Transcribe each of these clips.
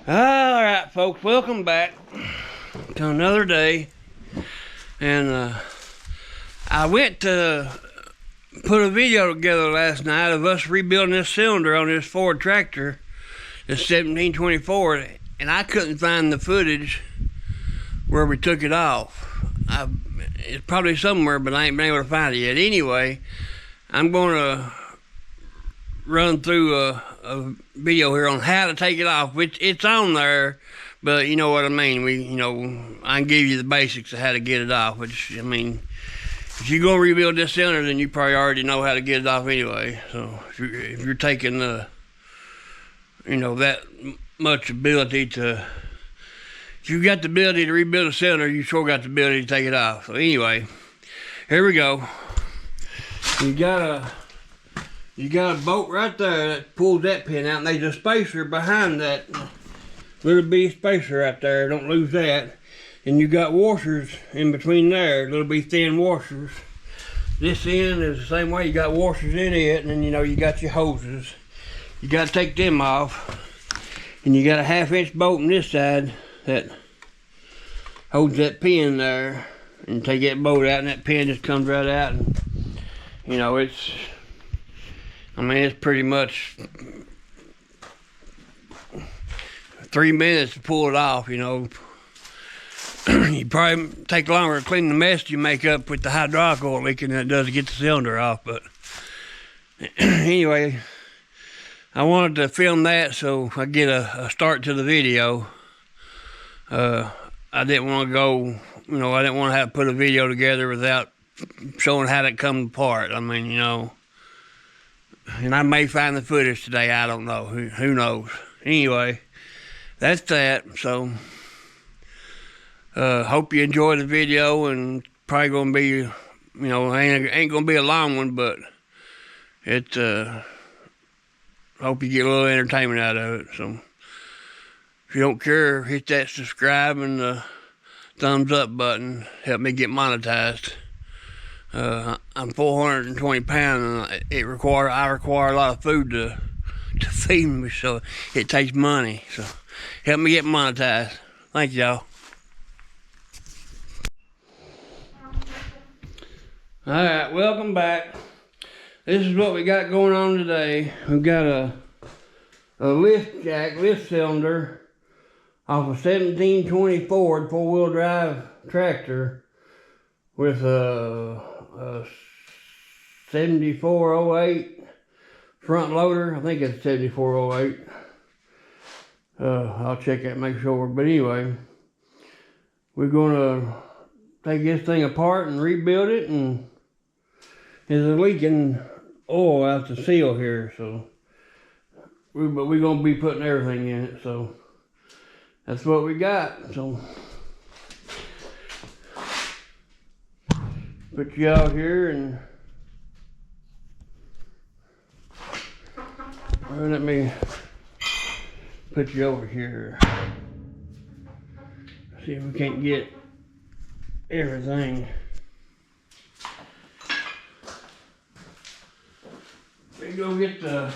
Alright folks, welcome back to another day. And I went to put a video together last night of us rebuilding this cylinder on this Ford tractor, this 1724, and I couldn't find the footage where we took it off. It's probably somewhere, but I ain't been able to find it yet. Anyway, I'm going to run through a video here on how to take it off, which it's on there, but you know what I mean. I can give you the basics of how to get it off, which, I mean, if you're going to rebuild this cylinder, then you probably already know how to get it off anyway. So if you're taking that much ability to, if you've got the ability to rebuild a cylinder, you sure got the ability to take it off. So anyway, here we go. You got a bolt right there that pulls that pin out, and there's a spacer behind that little bitty spacer right there. Don't lose that. And you got washers in between there, little bitty thin washers. This end is the same way. You got washers in it, and then you got your hoses. You got to take them off. And you got a 1/2 inch bolt on this side that holds that pin there. And take that bolt out, and that pin just comes right out. And it's pretty much 3 minutes to pull it off. You probably take longer to clean the mess you make up with the hydraulic oil leaking than it does to get the cylinder off. But anyway, I wanted to film that so I get a start to the video. I didn't want to go, I didn't want to have to put a video together without showing how it comes apart. I mean, and I may find the footage today. I don't know. Who knows? Anyway, that's that. So, hope you enjoy the video, and probably gonna be, ain't gonna be a long one, but hope you get a little entertainment out of it. So, if you don't care, hit that subscribe and the thumbs up button. Help me get monetized. I'm 420 pounds, and I require a lot of food to feed me, so it takes money. So help me get monetized. Thank y'all. Alright, welcome back. This is what we got going on today. We've got a lift cylinder off a 1720 Ford 4-wheel drive tractor with a 7408 front loader. I think it's 7408. I'll check that and make sure. But anyway, we're gonna take this thing apart and rebuild it, and there's a leaking oil out the seal here, so we're gonna be putting everything in it. So that's what we got. So put you out here and let me put you over here. See if we can't get everything. We go get the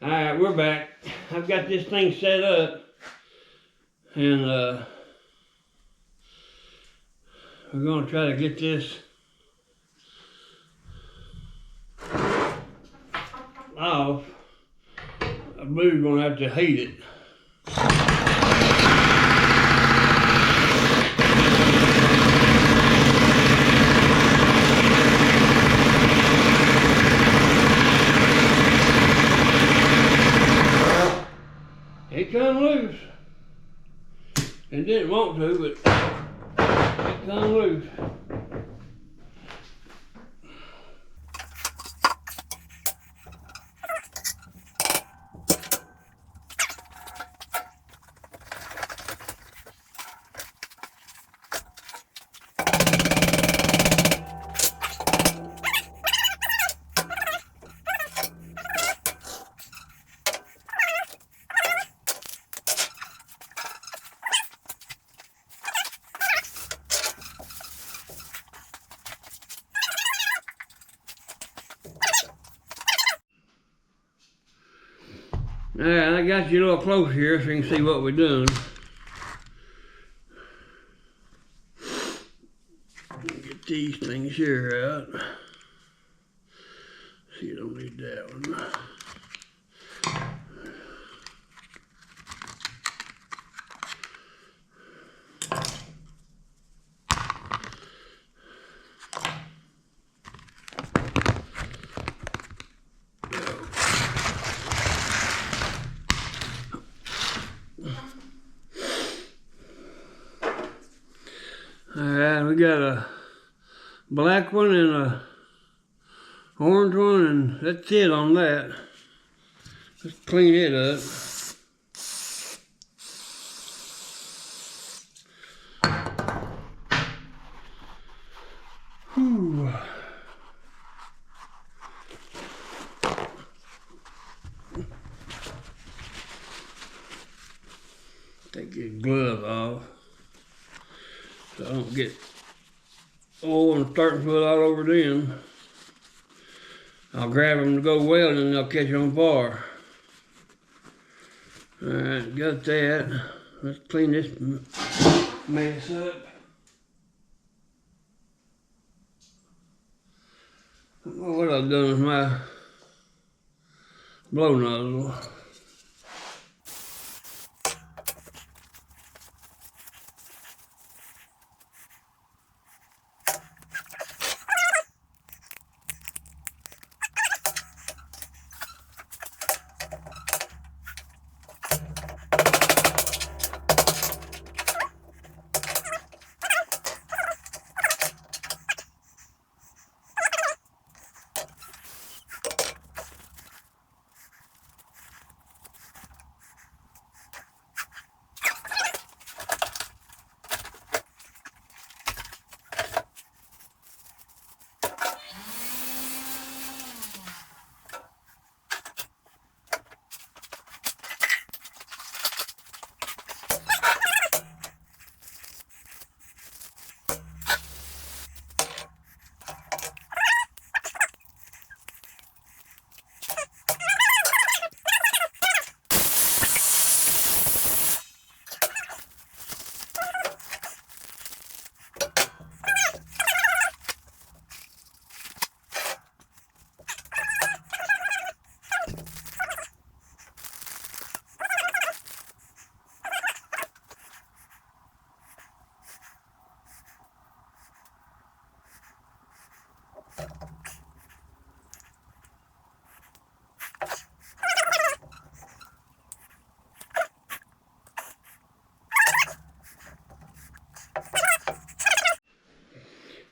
Alright, we're back. I've got this thing set up, and we're going to try to get this off. I believe we're going to have to heat it. It come loose. It didn't want to, but it come loose. Alright, I got you a little close here so you can see what we're doing. Get these things here out. See, you don't need that one. Alright, we got a black one and a orange one, and that's it on that. Let's clean it up. Whew. Take your glove off so I don't get oil and starting foot all over them. I'll grab them to go well and then they'll catch on fire. Alright, got that. Let's clean this mess up. I don't know what I've done with my blow nozzle.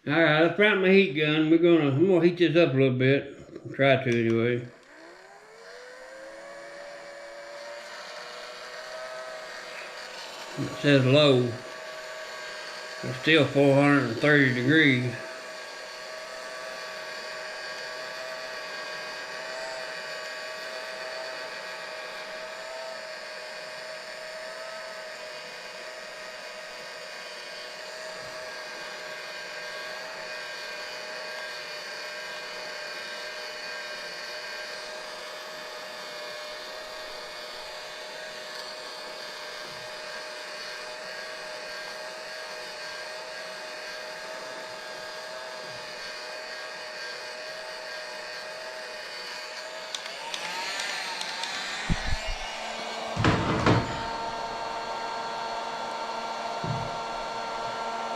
Alright, I found my heat gun. I'm gonna heat this up a little bit. Try to anyway. It says low. It's still 430 degrees.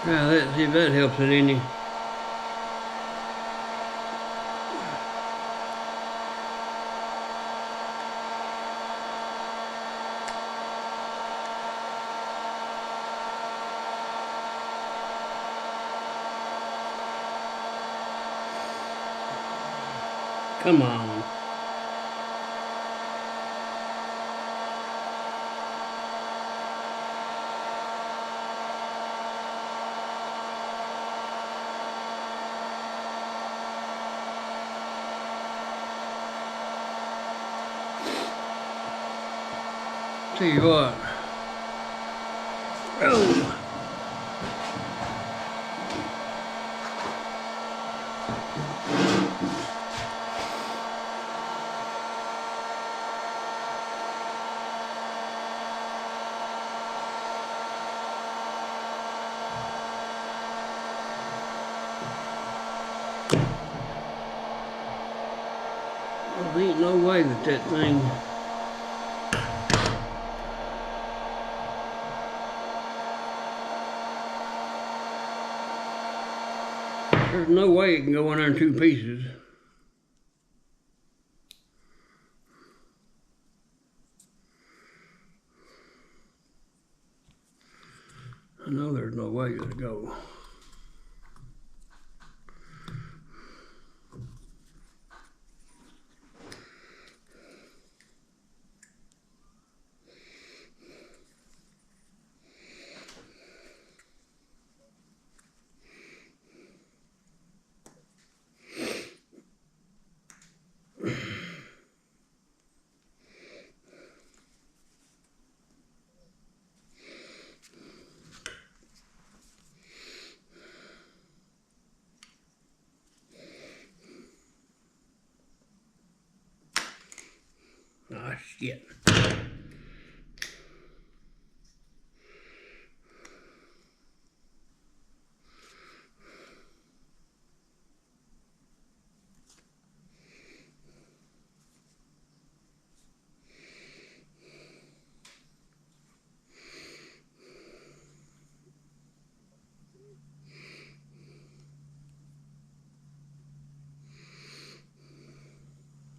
Now let's see if that helps it any. Come on. Tell you what. Oh. There ain't no way that thing. There's no way it can go in there in two pieces. I know there's no way it'll go. Ah, shit.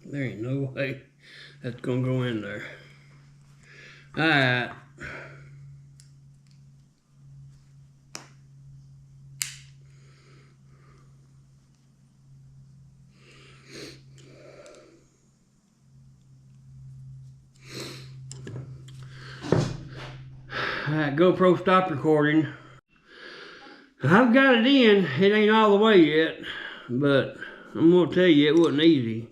There ain't no way that's gonna go in there. Alright. Alright, GoPro stop recording. I've got it in. It ain't all the way yet, but I'm gonna tell you it wasn't easy.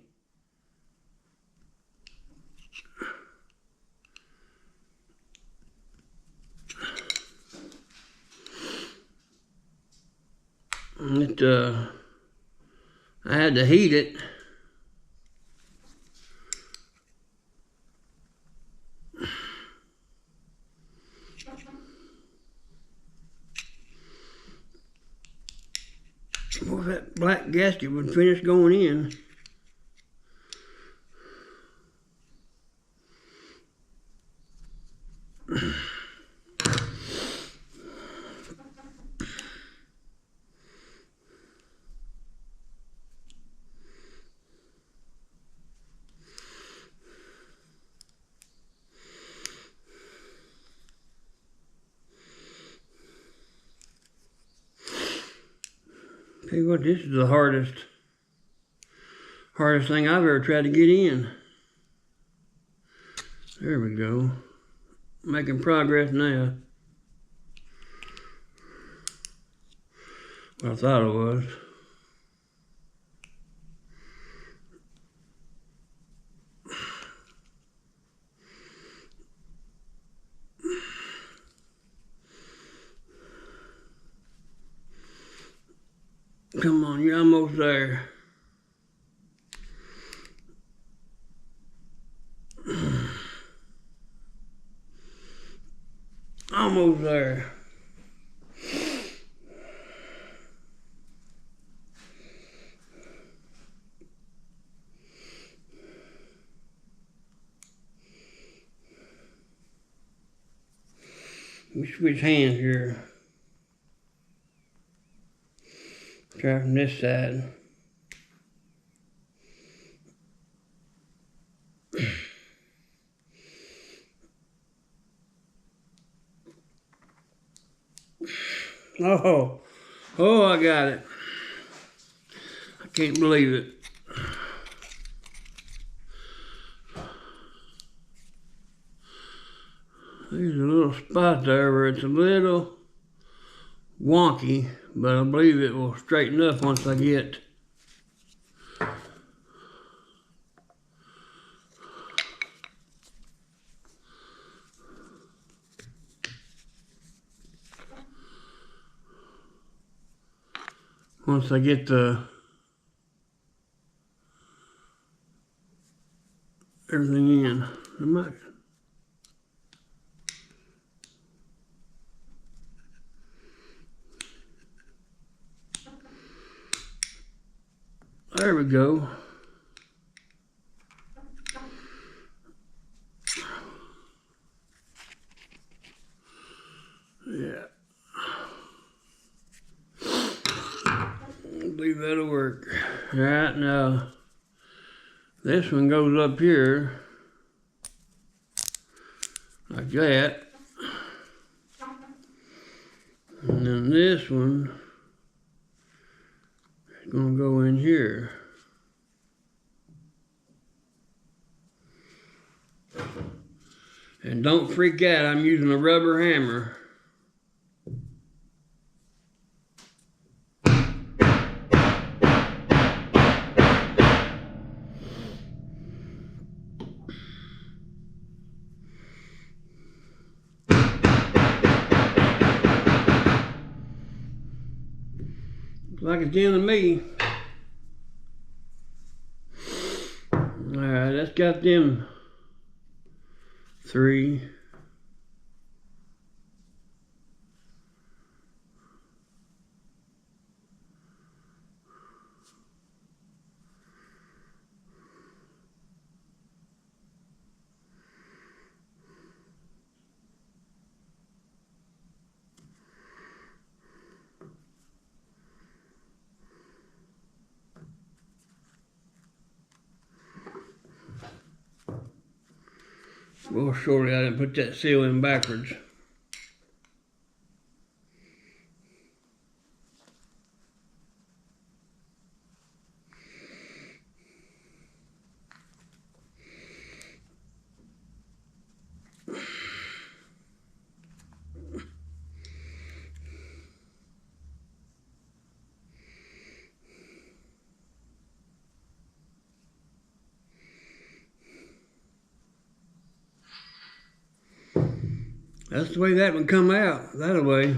I had to heat it. Well, that black gasket would finish going in. Tell you what, this is the hardest thing I've ever tried to get in. There we go. Making progress now. I thought it was. Come on, you're almost there. Almost there. Let me switch hands here. Try from this side. Oh, I got it. I can't believe it. There's a little spot there where it's a little wonky, but I believe it will straighten up once I get the everything in. There we go. work. Alright, now this one goes up here like that. And then this one is going to go in here. And don't freak out, I'm using a rubber hammer. Like it's in to me. Alright, that's got them 3. Well, surely I didn't put that seal in backwards. That's the way that one come out, that way.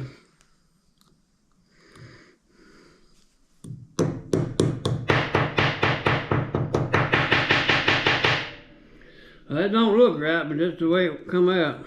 That don't look right, but that's the way it come out.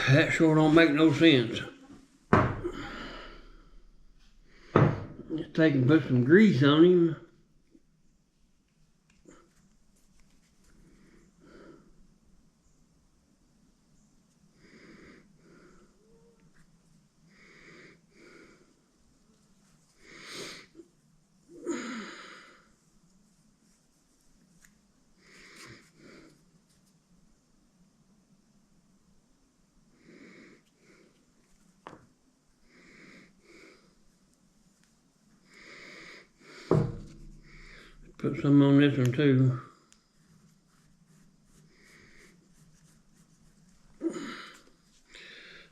That sure don't make no sense. Just take and put some grease on him. Put some on this one too.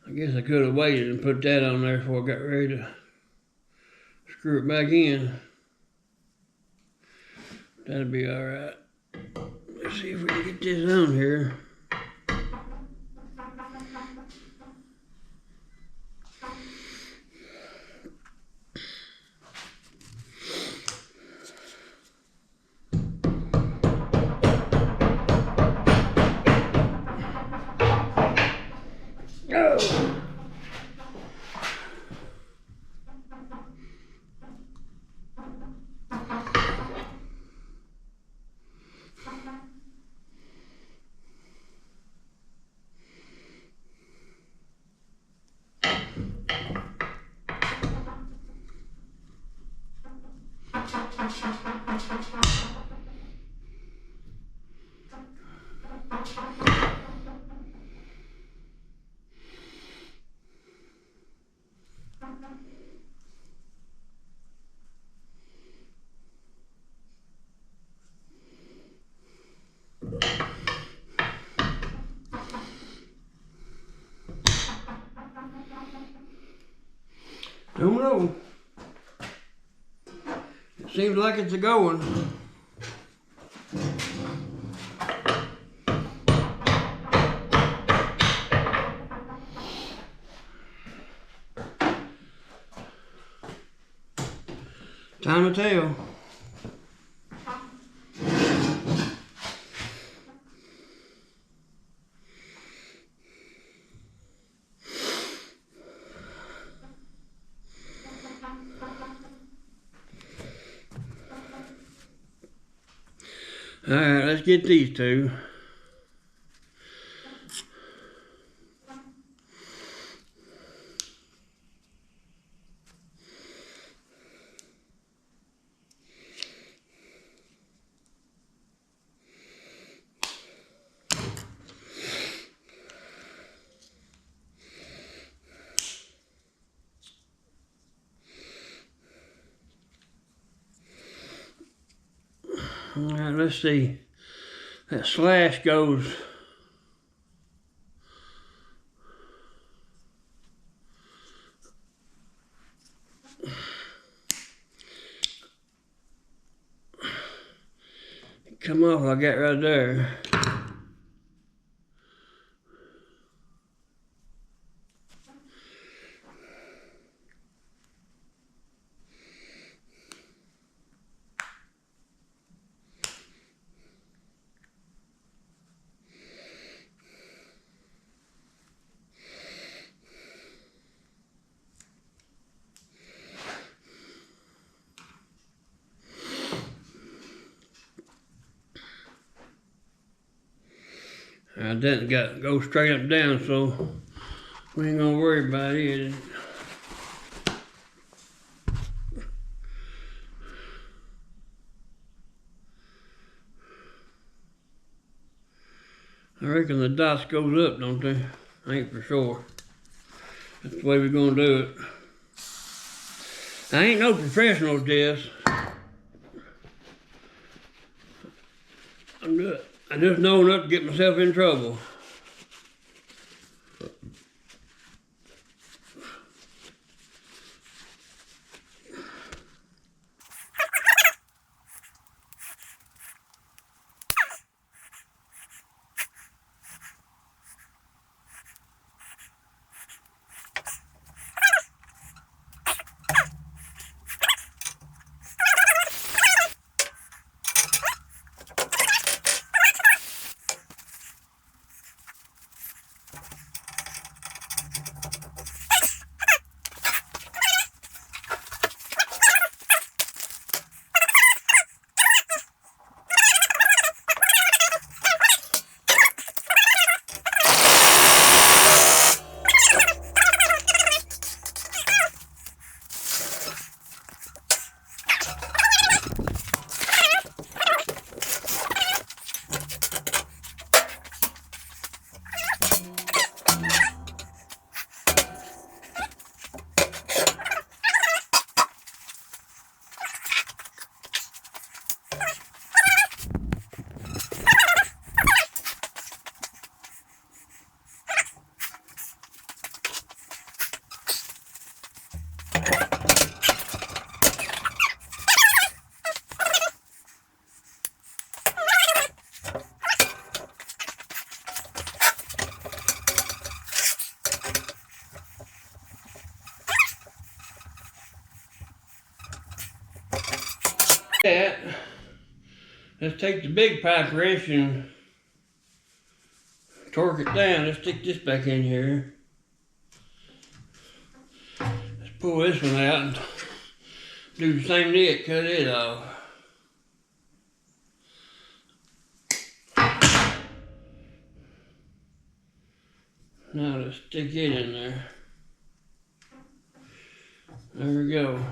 I guess I could have waited and put that on there before I got ready to screw it back in. That'll be alright. Let's see if we can get this on here. Don't know. It seems like it's a going. Time to tell. Alright, let's get these two. Alright, let's see. That slash goes come off like that right there. I didn't go straight up down, so we ain't gonna worry about it. I reckon the dots goes up, don't they? I ain't for sure. That's the way we're gonna do it. I ain't no professional at this. I just know enough to get myself in trouble. That, let's take the big pipe wrench and torque it down. Let's stick this back in here. Let's pull this one out and do the same thing, cut it off. Now let's stick it in there. There we go.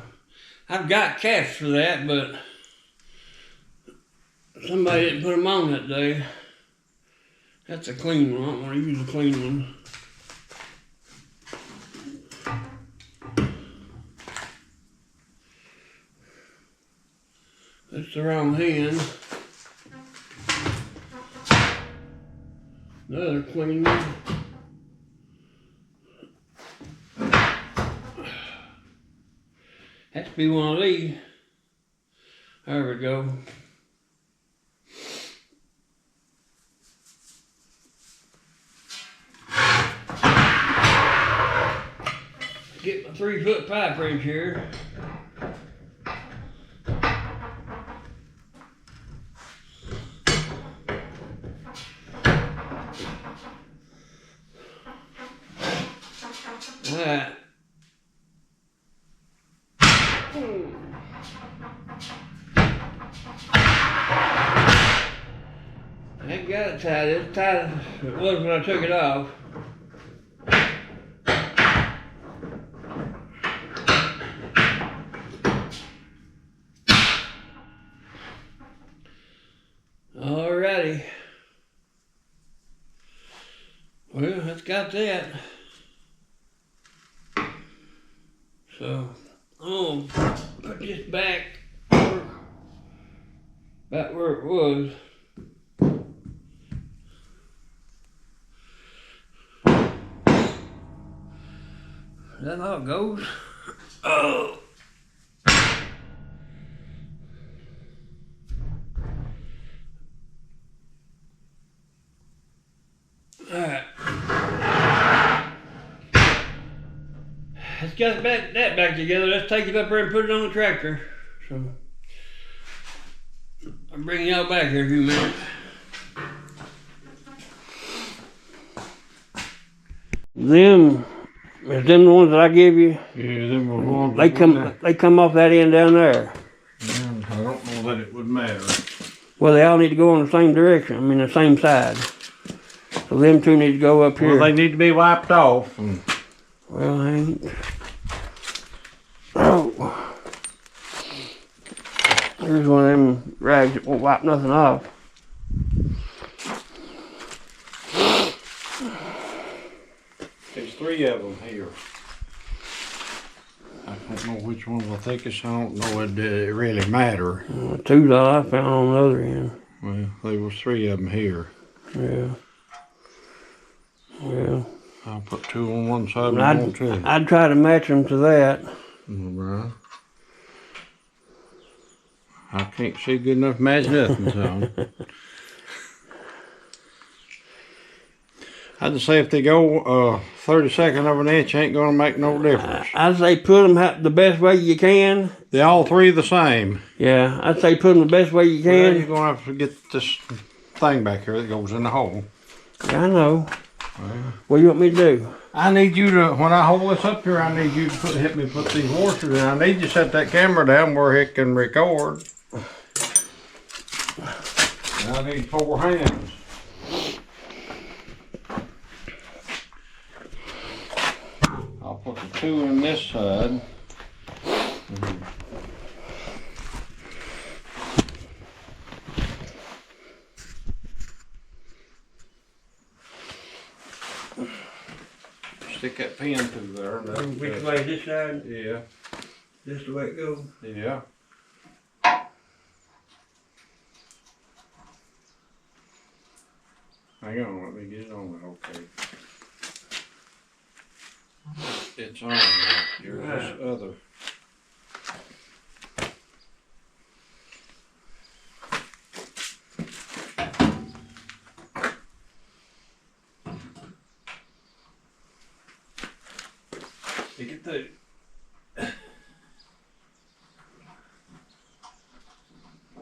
I've got caps for that, but somebody didn't put them on that day. That's a clean one. I don't want to use a clean one. That's the wrong hand. Another clean one. Has to be one of these. There we go. Get my 3-foot pipe wrench here. Alright. that tight. It's tight as it was when I took it off. Alrighty. Well, that's got that. So I'm gonna put this back where it was. Is that how it goes? Oh. Alright. Let's get that back together. Let's take it up there and put it on the tractor. So I'll bring y'all back here in a few minutes. Is them the ones that I give you? Yeah, them were ones. They come off that end down there. Yeah, I don't know that it would matter. Well, they all need to go in the same direction. I mean, the same side. So them two need to go up here. Well, they need to be wiped off. Well, I ain't. Oh. Here's one of them rags that won't wipe nothing off. There's 3 of them here. I don't know which one's the thickest. I don't know it really matter. Two's all I found on the other end. Well, there was 3 of them here. Yeah. Well, I'll put 2 on one side and 1 on 2. I'd try to match them to that. Right. I can't see good enough to match nothing, so. I'd say if they go 32nd of an inch, ain't gonna make no difference. I'd say put them the best way you can. They're all 3 the same. Yeah, I'd say put them the best way you Well, can. you're gonna have to get this thing back here that goes in the hole. I know. Well, What do you want me to do? I need you to, when I hold this up here, I need you to help me put these washers in. I need you to set that camera down where it can record. I need 4 hands. I'll put the 2 in this side. Stick that pin through there. Which way, this side? Yeah. This the way it goes? Yeah. Hang on, let me get it on there, okay. It's on now. Here's this other. Stick it through.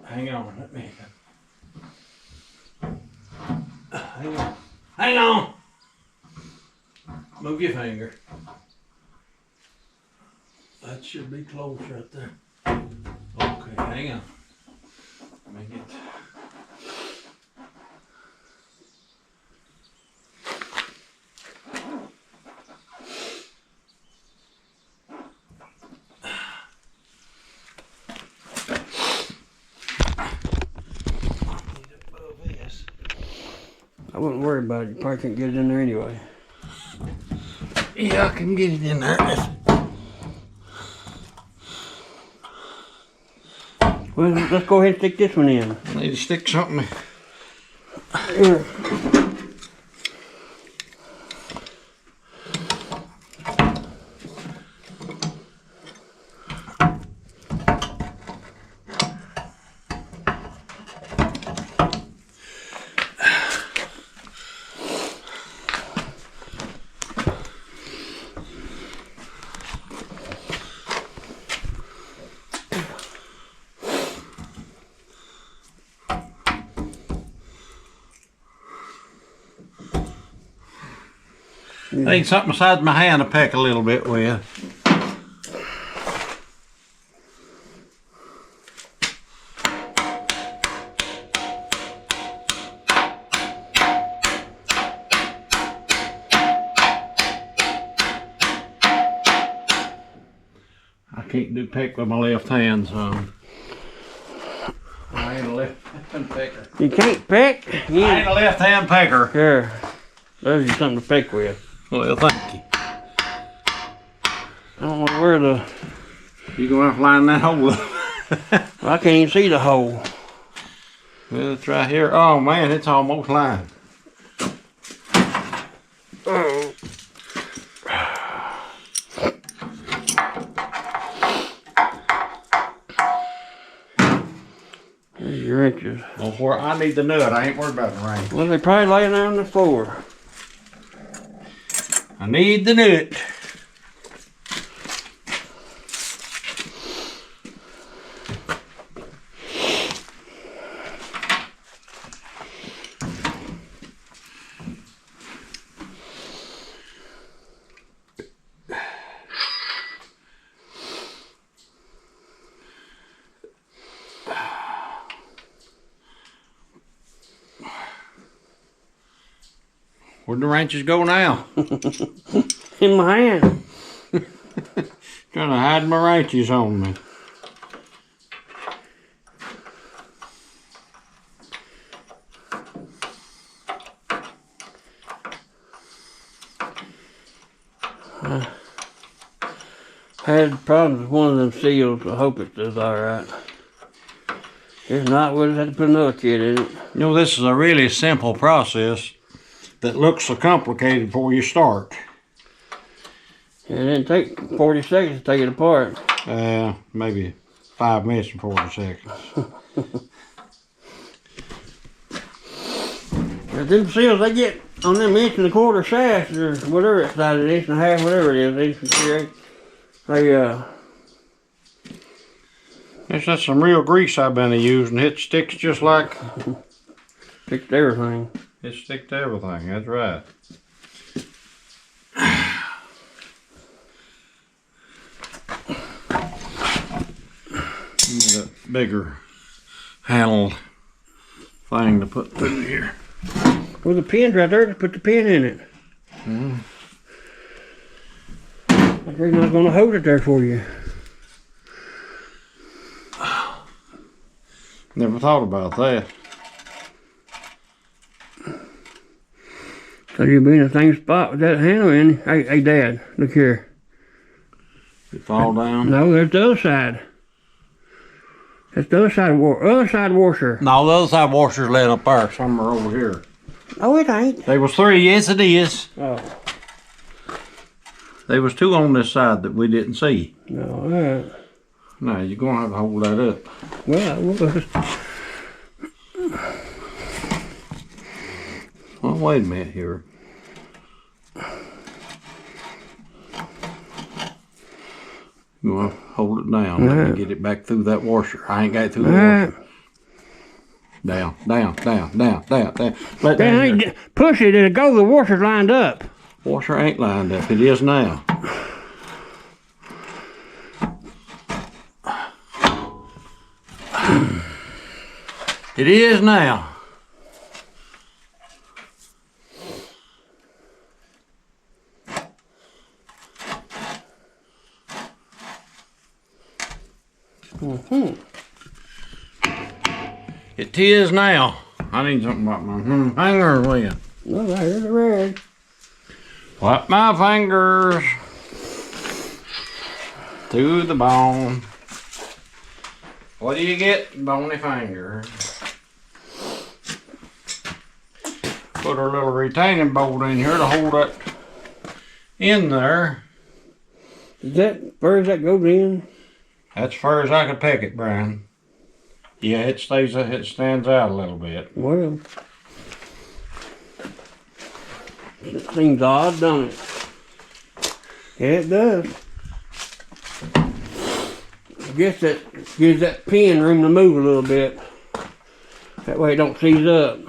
Hang on, let me. Hang on. Hang on! Move your finger. That should be close right there. Okay, hang on. Let me get. I wouldn't worry about it. You probably can't get it in there anyway. Yeah, I can get it in there. Well, let's go ahead and stick this one in. I need to stick something. Here. I need something beside my hand to peck a little bit with. can't do peck with my left hand, so. I ain't a left hand pecker. You can't peck? I ain't a left hand pecker. Here, there's you something to peck with. Well, thank you. I don't know where the... You gonna have to line that hole up. I can't even see the hole. Well, it's right here. Oh man, it's almost lined. Oh. There's your wrenches. Well, where I need the nut, I ain't worried about the wrench. Well, they probably laying there on the floor. I need the nut. Where'd the wrenches go now? In my hand. Trying to hide my wrenches on me. Had problems with one of them seals. I hope it does alright. If not, we'll just have to put another kit in it. You know, this is a really simple process that looks so complicated before you start. It didn't take 40 seconds to take it apart. Maybe 5 minutes and 40 seconds. Now, them seals, they get on them 1.25 shafts or whatever it's size, 1.5 whatever it is, 1.3. It's just some real grease I've been using. It sticks just like... Sticks to everything. It sticks to everything, that's right. Need a bigger handled thing to put through here. Well, the pin's right there to put the pin in it. They're not going to hold it there for you. Never thought about that. So you'll be in the same spot with that handle in. Hey, Dad, look here. It fall down? No, there's the other side. That's the other side washer. No, the other side washer's laying up there, somewhere over here. Oh, it ain't. There was 3, yes it is. Oh. There was 2 on this side that we didn't see. No, alright. No, you're gonna have to hold that up. Well, I was. Well, wait a minute here. You want to hold it down. Let me get it back through that washer. I ain't got it through the washer. Down, down, down, down, down, down. Let down push it, it'll go. The washer's lined up. Washer ain't lined up. It is now. It is now. It is now. I need something about my fingers with. Well, there's the red. Wipe my fingers to the bone. What do you get? Bony fingers. Put our little retaining bolt in here to hold it in there. Is that far as that goes in? That's as far as I could peck it, Brian. Yeah, it stands out a little bit. Well, it seems odd, don't it? Yeah, it does. I guess that gives that pin room to move a little bit. That way it don't seize up.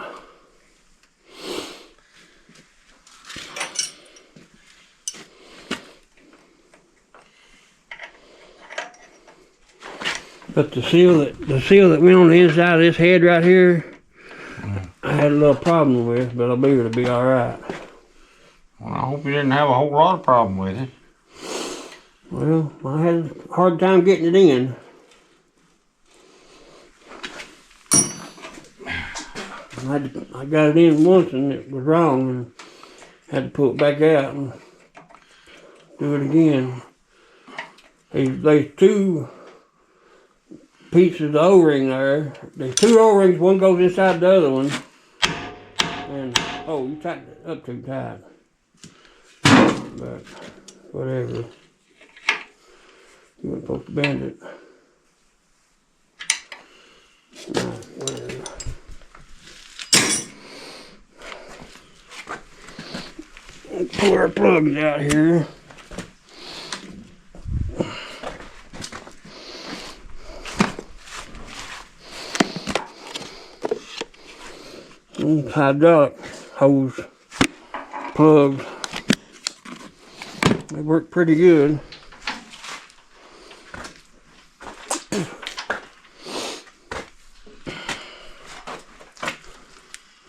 But the seal that went on the inside of this head right here, I had a little problem with, but I believe it'll be all right. Well, I hope you didn't have a whole lot of problem with it. Well, I had a hard time getting it in. I got it in once and it was wrong and had to pull it back out and do it again. There's two pieces of O-ring there. There's two O-rings, one goes inside the other one. And, oh, you tightened it up too tight. But, whatever. You weren't supposed to bend it. No, whatever. Let's pull our plugs out here. Hydraulic hose plugs. They work pretty good.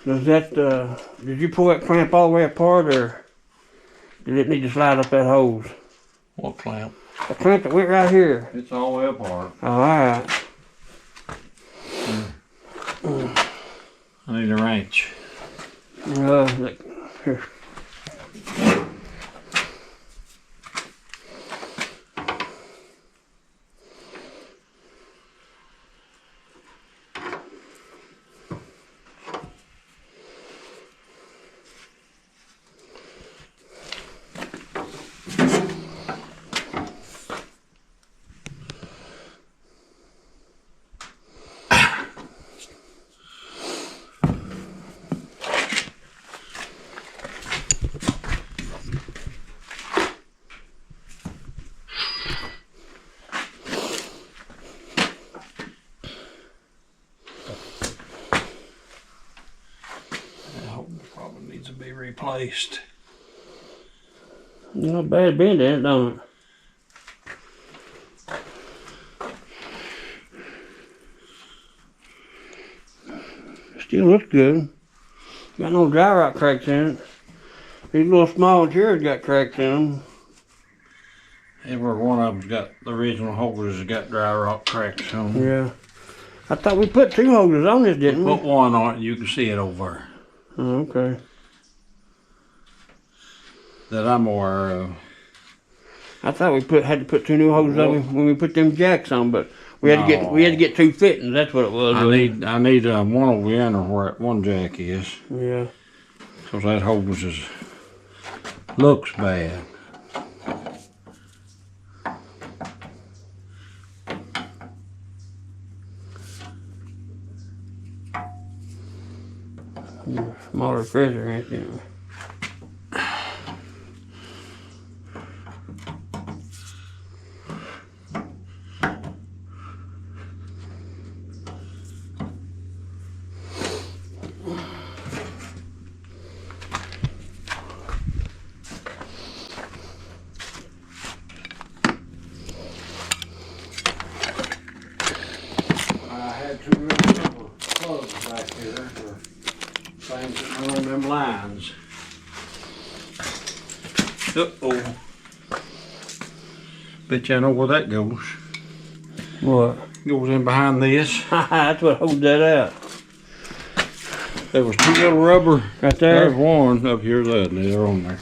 Does that, did you pull that clamp all the way apart or did it need to slide up that hose? What clamp? The clamp that went right here. It's all the way apart. Alright. I need a wrench. Here. Probably needs to be replaced. Not bad bend in it, don't it? Still looks good. Got no dry rot cracks in it. These little small chairs got cracks in them. Every one of them's got the original holders has got dry rot cracks on them. Yeah. I thought we put two holders on this, didn't we? Put one on it, you can see it over there. Oh, okay. That I'm aware of. I thought we had to put two new hoses on when we put them jacks on, but we had to get two fittings. That's what it was. I need one over yonder where that one jack is. Yeah. Cause that hose looks bad. Smaller refrigerant, you know. I had two little plugs back here for things that run on them lines. Uh-oh. Bet you I know where that goes. What? Goes in behind this. That's what holds that out. There was two little rubber. Right there? There's one up here, that, and they're on there.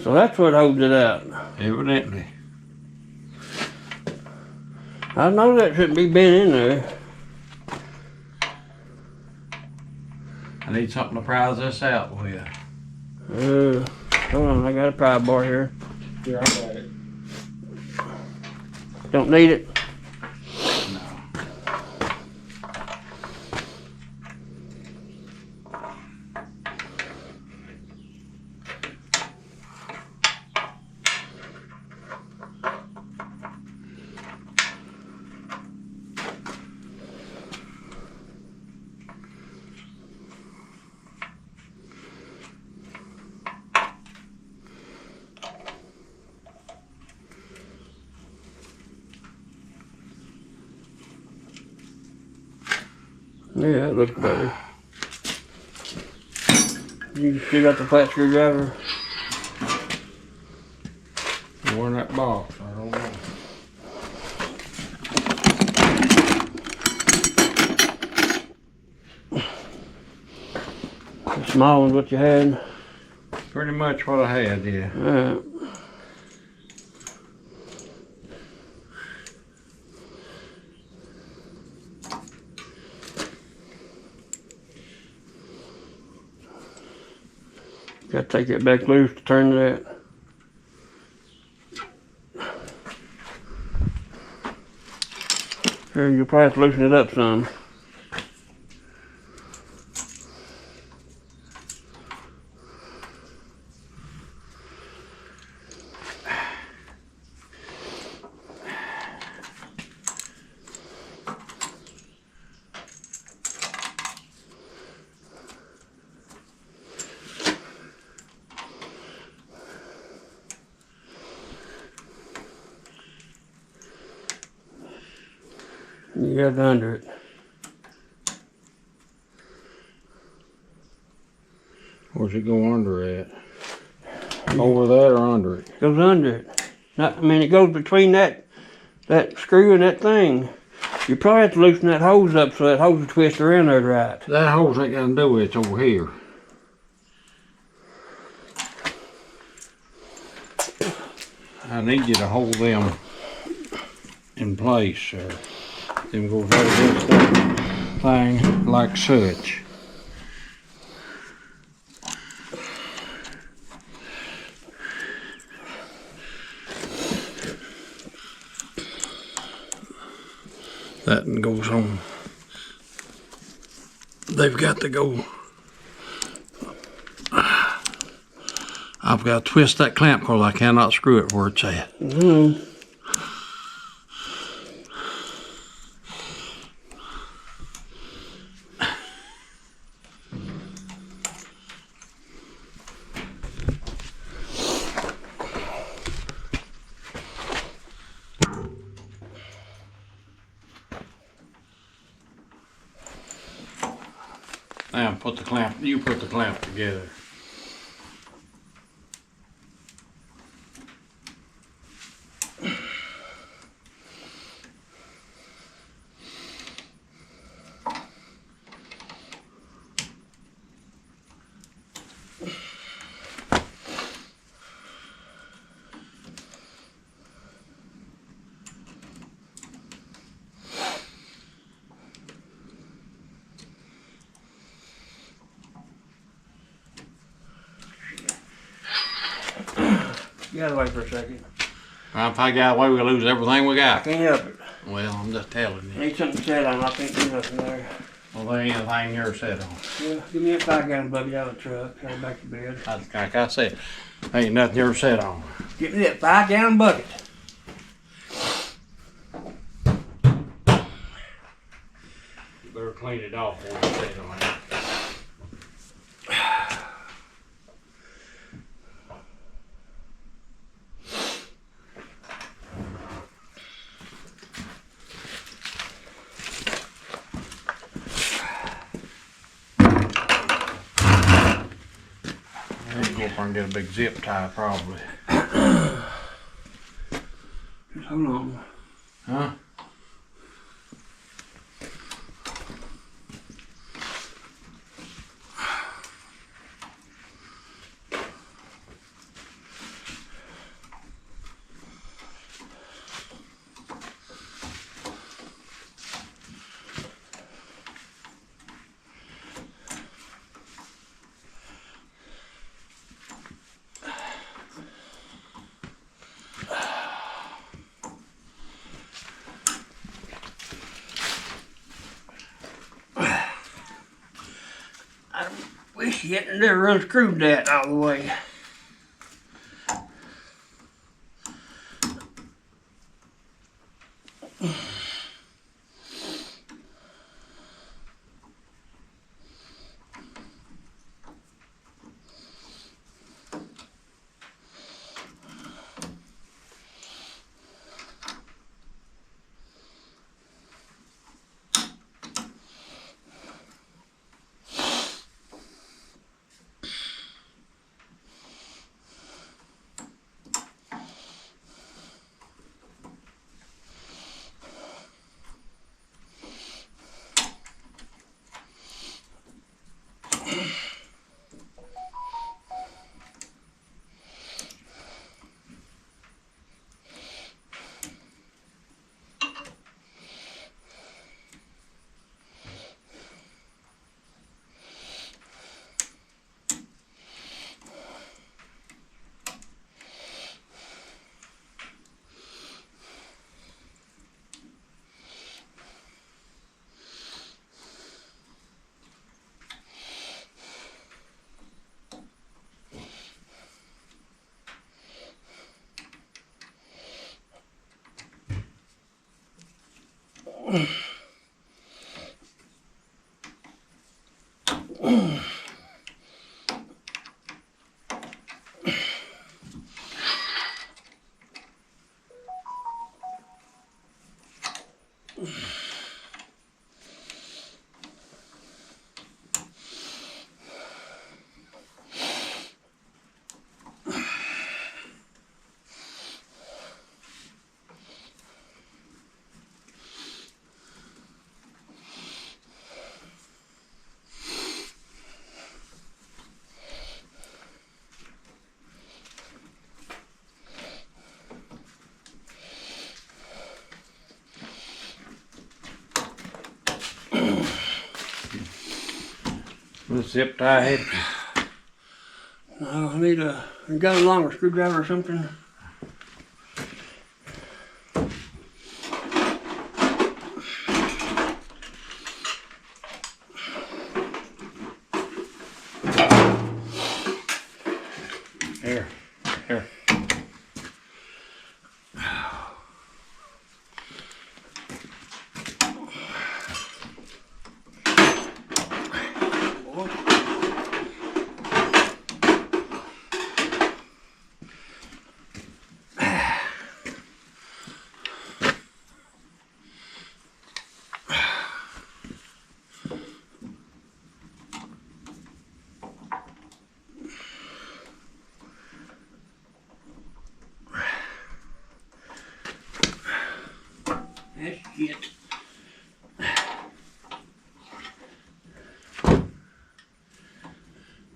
So that's what holds it out. Evidently. I know that shouldn't be bent in there. I need something to prise this out with. Hold on, I got a pry bar here. Here, I got it. Don't need it. No. Yeah, that looks better. You still got the flat screwdriver? Where in that box? I don't know. The small one's what you had? Pretty much what I had, yeah. Alright. Got to take it back loose to turn that. Here, you'll probably have to loosen it up some. You got it under it. Where's it go under it? Over that or under it? Goes under it. Not, I mean, it goes between that screw and that thing. You probably have to loosen that hose up so that hose will twist around there right. That hose ain't gonna do it. It's over here. I need you to hold them in place, sir. Then go right against that thing like such. That one goes on. They've got to go. I've got to twist that clamp because I cannot screw it where it's at. Mm-hmm. Now put the clamp, you put the clamp together. Get out of the way for a second. If I get away, we lose everything we got. Can't help it. Well, I'm just telling you. Need something set on. I can't do nothing there. Well, there ain't anything you're set on. Yeah, give me that 5-gallon bucket out of the truck. Carry it back to bed. Like I said, ain't nothing you're set on. Get me that 5-gallon bucket. You better clean it off before you set on it. Go up there and get a big zip tie, probably. Just hold on. Huh? I wish you hadn't never unscrewed that all the way. The zip tie head. No, I need you got a longer screwdriver or something? Here, here. That's it.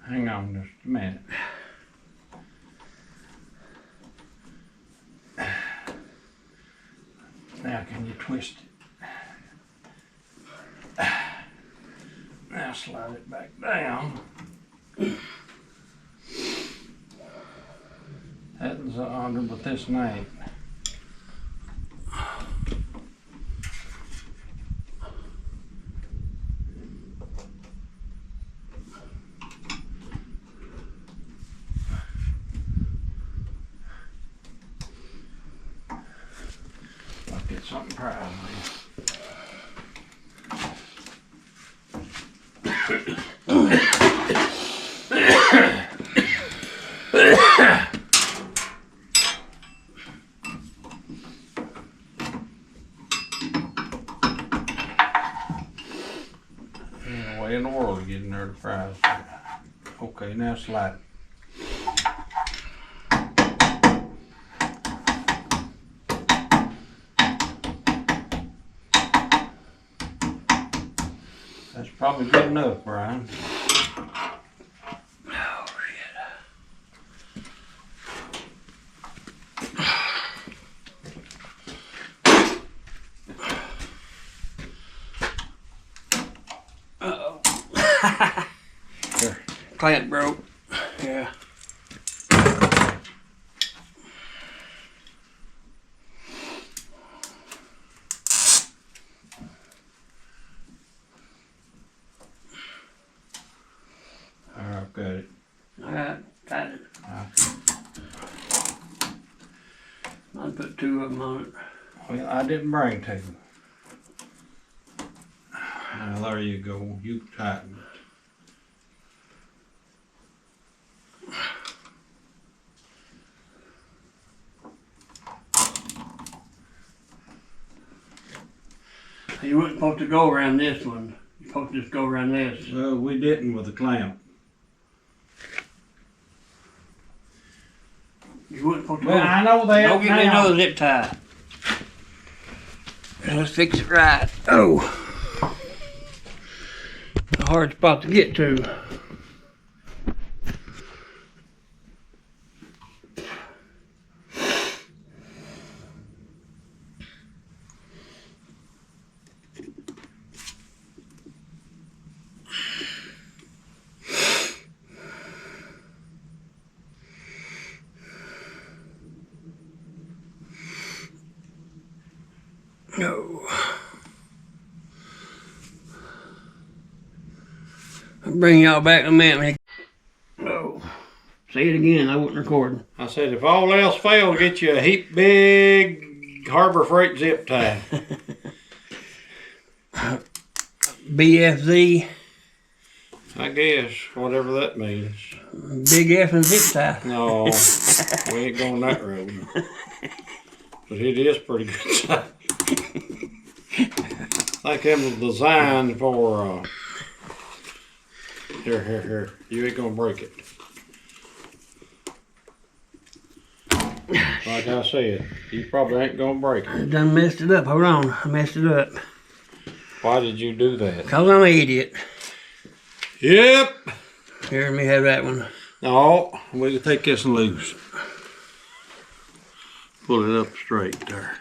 Hang on just a minute. Now can you twist it? Now slide it back down. That's under, but this ain't. I'll get something proud of me. Ain't no way in the world to get in there to fries. Okay, now slide it. That's probably good enough, Brian. Oh, shit. Uh-oh. Here. Clamp broke. Yeah. Alright, got it. Alright, got it. Alright. I'll put two of them on it. Well, I didn't bring two. Now, there you go. You tighten it. You weren't supposed to go around this one. You're supposed to just go around this. Well, we didn't with the clamp. You weren't supposed to Well, go. I know that. Don't give me now. another zip tie. Let's fix it right. Oh. A hard spot to get to. No. I'll bring y'all back in a minute. No. Say it again, I wasn't recording. I said, if all else fails, get you a heap big Harbor Freight zip tie. BFZ. I guess, whatever that means. Big F and zip tie. No, we ain't going that road. But it is pretty good size. I think them was designed for, here. You ain't gonna break it. Like I said, you probably ain't gonna break it. I done messed it up. Hold on, I messed it up. Why did you do that? Cause I'm an idiot. Yep. Here, let me have that one. No, we can take this loose. Pull it up straight there.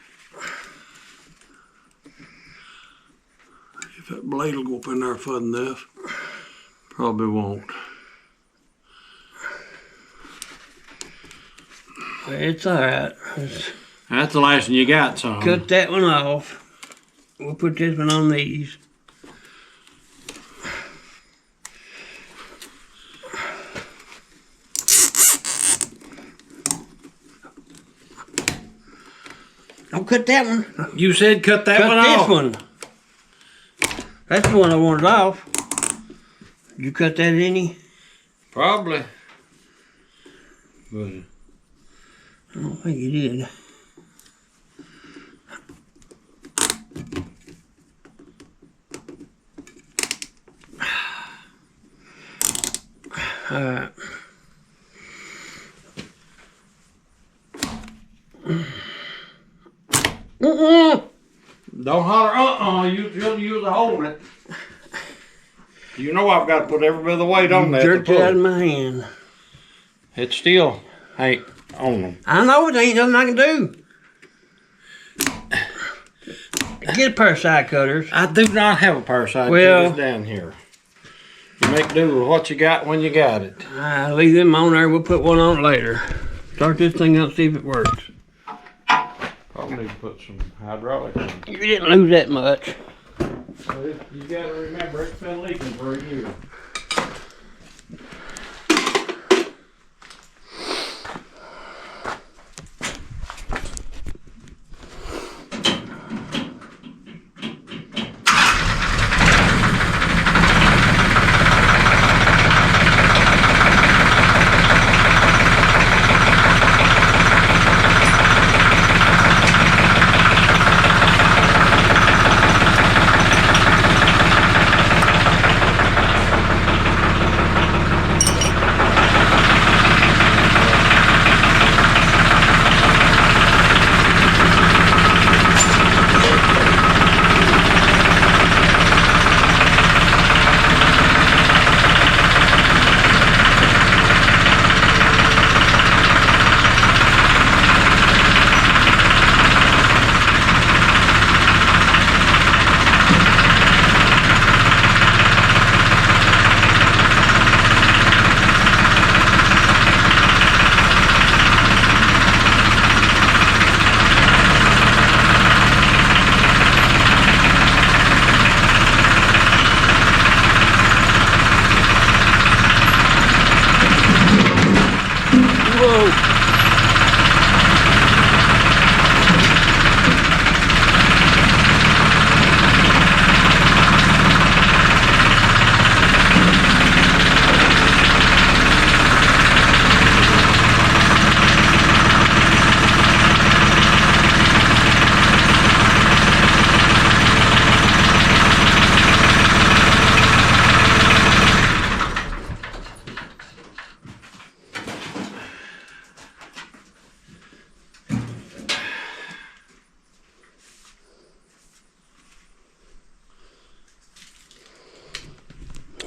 If that blade will go up in there far enough, probably won't. It's alright. That's the last one you got, son. Cut that one off. We'll put this one on these. Don't cut that one. You said cut that one off. Cut this one. That's the one I wanted off. Did you cut that any? Probably. But I don't think you did. Alright. don't holler, you just use a hold it. You know I've got to put every bit of the weight on that. Jerked it out of my hand. It still ain't on them. I know it ain't nothing I can do. Get a pair of side cutters. I do not have a pair of side cutters down here. You make do with what you got when you got it. I'll leave them on there. We'll put one on later. Start this thing up, see if it works. Probably need to put some hydraulics in. You didn't lose that much. You got to remember, it's been leaking for a year.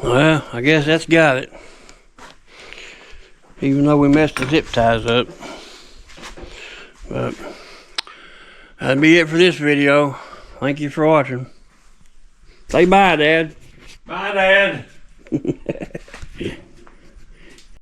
Well, I guess that's got it. Even though we messed the zip ties up. But that'll be it for this video. Thank you for watching. Say bye, Dad. Bye, Dad.